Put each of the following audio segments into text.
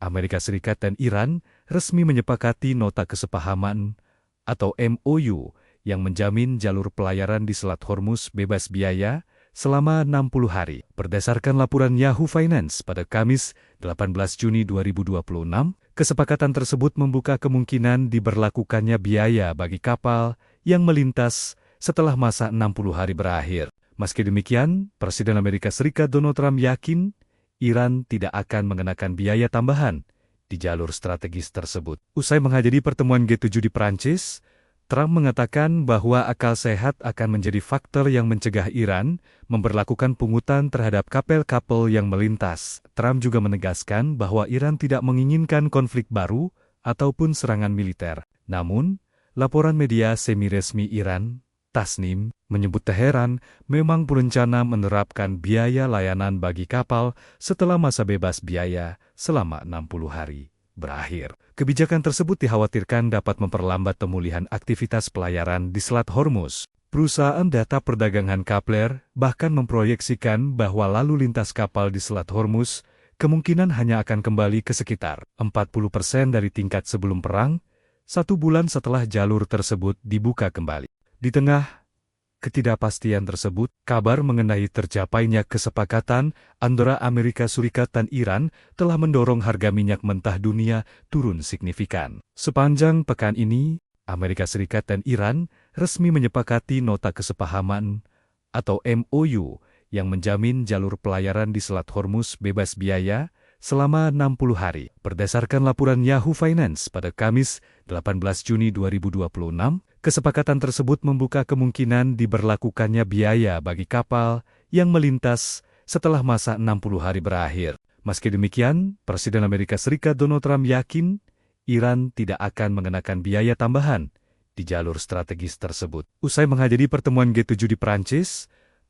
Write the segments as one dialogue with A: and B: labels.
A: Amerika Serikat dan Iran resmi menyepakati nota kesepahaman atau MOU yang menjamin jalur pelayaran di Selat Hormuz bebas biaya selama 60 hari. Berdasarkan laporan Yahoo Finance pada Kamis 18 Juni 2026, kesepakatan tersebut membuka kemungkinan diberlakukannya biaya bagi kapal yang melintas setelah masa 60 hari berakhir. Meski demikian, Presiden Amerika Serikat Donald Trump yakin Iran tidak akan mengenakan biaya tambahan di jalur strategis tersebut. Usai menghadiri pertemuan G7 di Prancis, Trump mengatakan bahwa akal sehat akan menjadi faktor yang mencegah Iran memberlakukan pungutan terhadap kapal-kapal yang melintas. Trump juga menegaskan bahwa Iran tidak menginginkan konflik baru ataupun serangan militer. Namun, laporan media semi-resmi Iran, Tasnim, menyebut Teheran memang berencana menerapkan biaya layanan bagi kapal setelah masa bebas biaya selama 60 hari berakhir. Kebijakan tersebut dikhawatirkan dapat memperlambat pemulihan aktivitas pelayaran di Selat Hormuz. Perusahaan data perdagangan Kepler bahkan memproyeksikan bahwa lalu lintas kapal di Selat Hormuz kemungkinan hanya akan kembali ke sekitar 40% dari tingkat sebelum perang, 1 bulan setelah jalur tersebut dibuka kembali. Di tengah ketidakpastian tersebut, kabar mengenai tercapainya kesepakatan antara Amerika Serikat dan Iran telah mendorong harga minyak mentah dunia turun signifikan. Sepanjang pekan ini, Amerika Serikat dan Iran resmi menyepakati nota kesepahaman atau MOU yang menjamin jalur pelayaran di Selat Hormuz bebas biaya selama 60 hari. Berdasarkan laporan Yahoo Finance pada Kamis 18 Juni 2026, kesepakatan tersebut membuka kemungkinan diberlakukannya biaya bagi kapal yang melintas setelah masa 60 hari berakhir. Meski demikian, Presiden Amerika Serikat Donald Trump yakin Iran tidak akan mengenakan biaya tambahan di jalur strategis tersebut. Usai menghadiri pertemuan G7 di Prancis,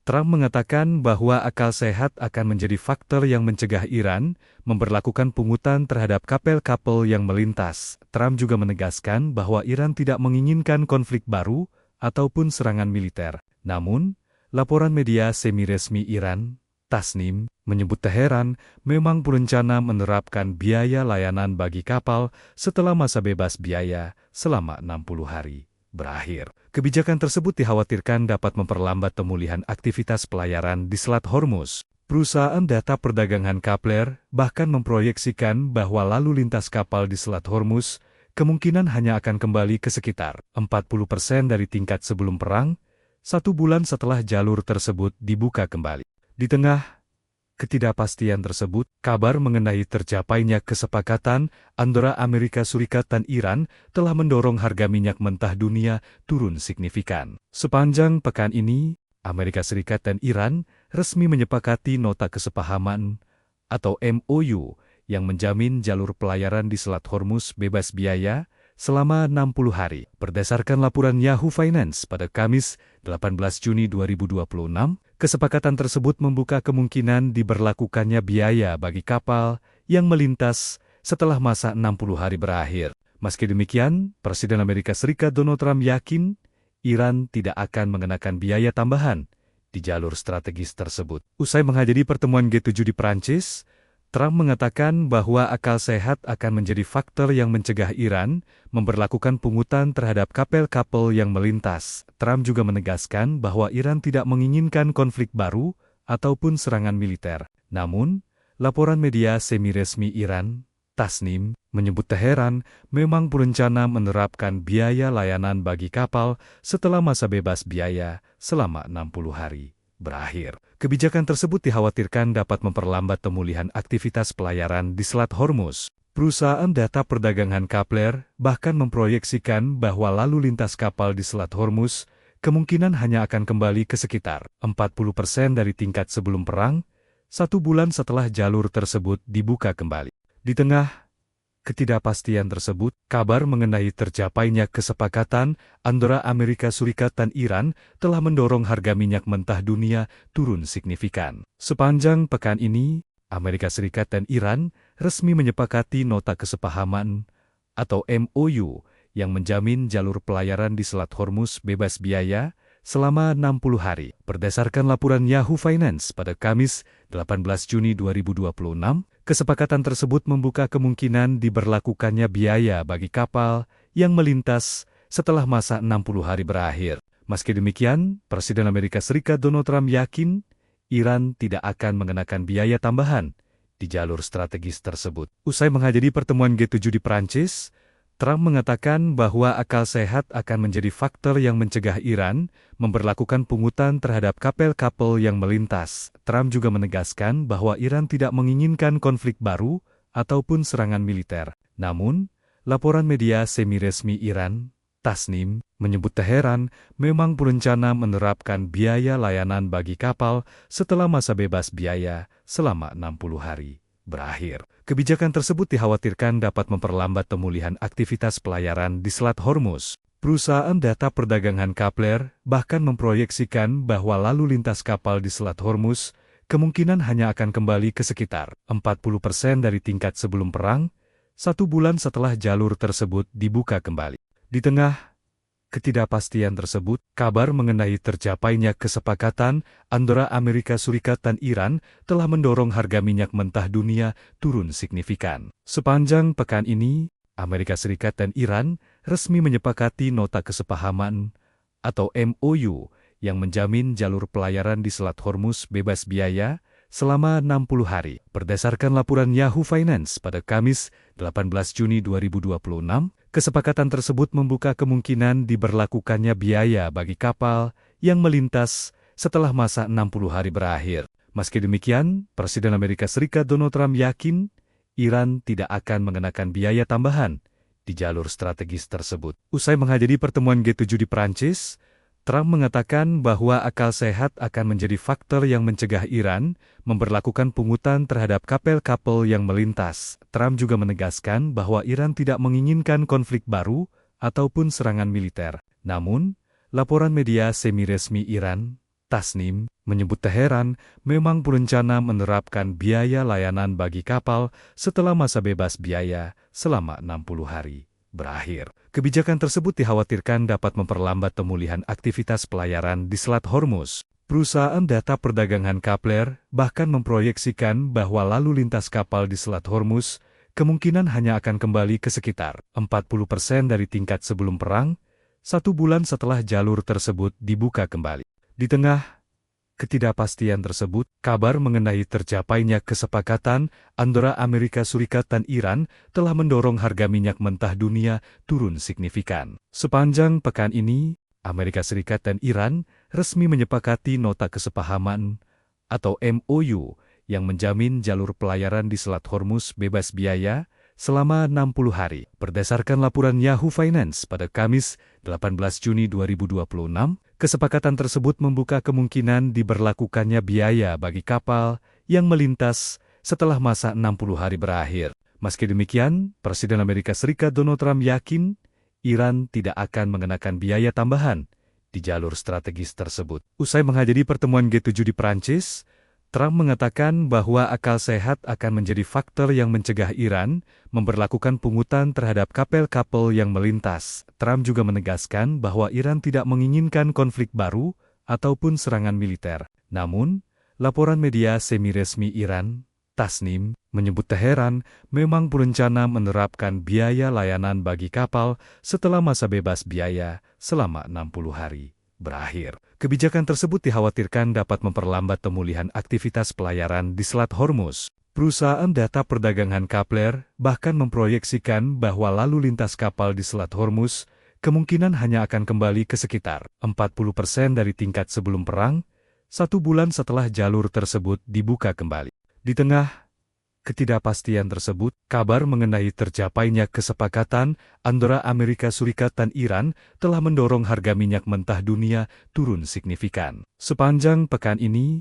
A: Trump mengatakan bahwa akal sehat akan menjadi faktor yang mencegah Iran memberlakukan pungutan terhadap kapal-kapal yang melintas. Trump juga menegaskan bahwa Iran tidak menginginkan konflik baru ataupun serangan militer. Namun, laporan media semi-resmi Iran, Tasnim, menyebut Teheran memang berencana menerapkan biaya layanan bagi kapal setelah masa bebas biaya selama 60 hari berakhir. Kebijakan tersebut dikhawatirkan dapat memperlambat pemulihan aktivitas pelayaran di Selat Hormuz. Perusahaan data perdagangan Kepler bahkan memproyeksikan bahwa lalu lintas kapal di Selat Hormuz kemungkinan hanya akan kembali ke sekitar 40% dari tingkat sebelum perang, 1 bulan setelah jalur tersebut dibuka kembali. Di tengah ketidakpastian tersebut, kabar mengenai tercapainya kesepakatan antara Amerika Serikat dan Iran telah mendorong harga minyak mentah dunia turun signifikan. Sepanjang pekan ini, Amerika Serikat dan Iran resmi menyepakati nota kesepahaman atau MOU yang menjamin jalur pelayaran di Selat Hormuz bebas biaya selama 60 hari. Berdasarkan laporan Yahoo Finance pada Kamis 18 Juni 2026, kesepakatan tersebut membuka kemungkinan diberlakukannya biaya bagi kapal yang melintas setelah masa 60 hari berakhir. Meski demikian, Presiden Amerika Serikat Donald Trump yakin Iran tidak akan mengenakan biaya tambahan di jalur strategis tersebut. Usai menghadiri pertemuan G7 di Prancis, Trump mengatakan bahwa akal sehat akan menjadi faktor yang mencegah Iran memberlakukan pungutan terhadap kapal-kapal yang melintas. Trump juga menegaskan bahwa Iran tidak menginginkan konflik baru ataupun serangan militer. Namun, laporan media semi-resmi Iran, Tasnim, menyebut Teheran memang berencana menerapkan biaya layanan bagi kapal setelah masa bebas biaya selama 60 hari berakhir. Kebijakan tersebut dikhawatirkan dapat memperlambat pemulihan aktivitas pelayaran di Selat Hormuz. Perusahaan data perdagangan Kepler bahkan memproyeksikan bahwa lalu lintas kapal di Selat Hormuz kemungkinan hanya akan kembali ke sekitar 40% dari tingkat sebelum perang, 1 bulan setelah jalur tersebut dibuka kembali. Di tengah ketidakpastian tersebut, kabar mengenai tercapainya kesepakatan antara Amerika Serikat dan Iran telah mendorong harga minyak mentah dunia turun signifikan. Sepanjang pekan ini, Amerika Serikat dan Iran resmi menyepakati nota kesepahaman atau MOU yang menjamin jalur pelayaran di Selat Hormuz bebas biaya selama 60 hari. Berdasarkan laporan Yahoo Finance pada Kamis 18 Juni 2026, Kesepakatan tersebut membuka kemungkinan diberlakukannya biaya bagi kapal yang melintas setelah masa 60 hari berakhir. Meski demikian, Presiden Amerika Serikat Donald Trump yakin Iran tidak akan mengenakan biaya tambahan di jalur strategis tersebut. Usai menghadiri pertemuan G7 di Prancis, Trump mengatakan bahwa akal sehat akan menjadi faktor yang mencegah Iran memberlakukan pungutan terhadap kapal-kapal yang melintas. Trump juga menegaskan bahwa Iran tidak menginginkan konflik baru ataupun serangan militer. Namun, laporan media semi-resmi Iran, Tasnim, menyebut Teheran memang berencana menerapkan biaya layanan bagi kapal setelah masa bebas biaya selama 60 hari berakhir. Kebijakan tersebut dikhawatirkan dapat memperlambat pemulihan aktivitas pelayaran di Selat Hormuz. Perusahaan data perdagangan Kepler bahkan memproyeksikan bahwa lalu lintas kapal di Selat Hormuz kemungkinan hanya akan kembali ke sekitar 40% dari tingkat sebelum perang, 1 bulan setelah jalur tersebut dibuka kembali. Di tengah ketidakpastian tersebut, kabar mengenai tercapainya kesepakatan antara Amerika Serikat dan Iran telah mendorong harga minyak mentah dunia turun signifikan. Sepanjang pekan ini, Amerika Serikat dan Iran resmi menyepakati nota kesepahaman atau MOU yang menjamin jalur pelayaran di Selat Hormuz bebas biaya selama 60 hari. Berdasarkan laporan Yahoo Finance pada Kamis 18 Juni 2026, kesepakatan tersebut membuka kemungkinan diberlakukannya biaya bagi kapal yang melintas setelah masa 60 hari berakhir. Meski demikian, Presiden Amerika Serikat Donald Trump yakin Iran tidak akan mengenakan biaya tambahan di jalur strategis tersebut. Usai menghadiri pertemuan G7 di Prancis, Trump mengatakan bahwa akal sehat akan menjadi faktor yang mencegah Iran memberlakukan pungutan terhadap kapal-kapal yang melintas. Trump juga menegaskan bahwa Iran tidak menginginkan konflik baru ataupun serangan militer. Namun, laporan media semi-resmi Iran, Tasnim, menyebut Teheran memang berencana menerapkan biaya layanan bagi kapal setelah masa bebas biaya selama 60 hari berakhir. Kebijakan tersebut dikhawatirkan dapat memperlambat pemulihan aktivitas pelayaran di Selat Hormuz. Perusahaan data perdagangan Kepler bahkan memproyeksikan bahwa lalu lintas kapal di Selat Hormuz kemungkinan hanya akan kembali ke sekitar 40% dari tingkat sebelum perang, 1 bulan setelah jalur tersebut dibuka kembali. Di tengah ketidakpastian tersebut, kabar mengenai tercapainya kesepakatan antara Amerika Serikat dan Iran telah mendorong harga minyak mentah dunia turun signifikan. Sepanjang pekan ini, Amerika Serikat dan Iran resmi menyepakati nota kesepahaman atau MOU yang menjamin jalur pelayaran di Selat Hormuz bebas biaya selama 60 hari. Berdasarkan laporan Yahoo Finance pada Kamis 18 Juni 2026, kesepakatan tersebut membuka kemungkinan diberlakukannya biaya bagi kapal yang melintas setelah masa 60 hari berakhir. Meski demikian, Presiden Amerika Serikat Donald Trump yakin Iran tidak akan mengenakan biaya tambahan di jalur strategis tersebut. Usai menghadiri pertemuan G7 di Prancis, Trump mengatakan bahwa akal sehat akan menjadi faktor yang mencegah Iran memberlakukan pungutan terhadap kapal-kapal yang melintas. Trump juga menegaskan bahwa Iran tidak menginginkan konflik baru ataupun serangan militer. Namun, laporan media semi-resmi Iran, Tasnim, menyebut Teheran memang berencana menerapkan biaya layanan bagi kapal setelah masa bebas biaya selama 60 hari berakhir. Kebijakan tersebut dikhawatirkan dapat memperlambat pemulihan aktivitas pelayaran di Selat Hormuz. Perusahaan data perdagangan Kepler bahkan memproyeksikan bahwa lalu lintas kapal di Selat Hormuz kemungkinan hanya akan kembali ke sekitar 40% dari tingkat sebelum perang, 1 bulan setelah jalur tersebut dibuka kembali. Di tengah ketidakpastian tersebut, kabar mengenai tercapainya kesepakatan antara Amerika Serikat dan Iran telah mendorong harga minyak mentah dunia turun signifikan. Sepanjang pekan ini,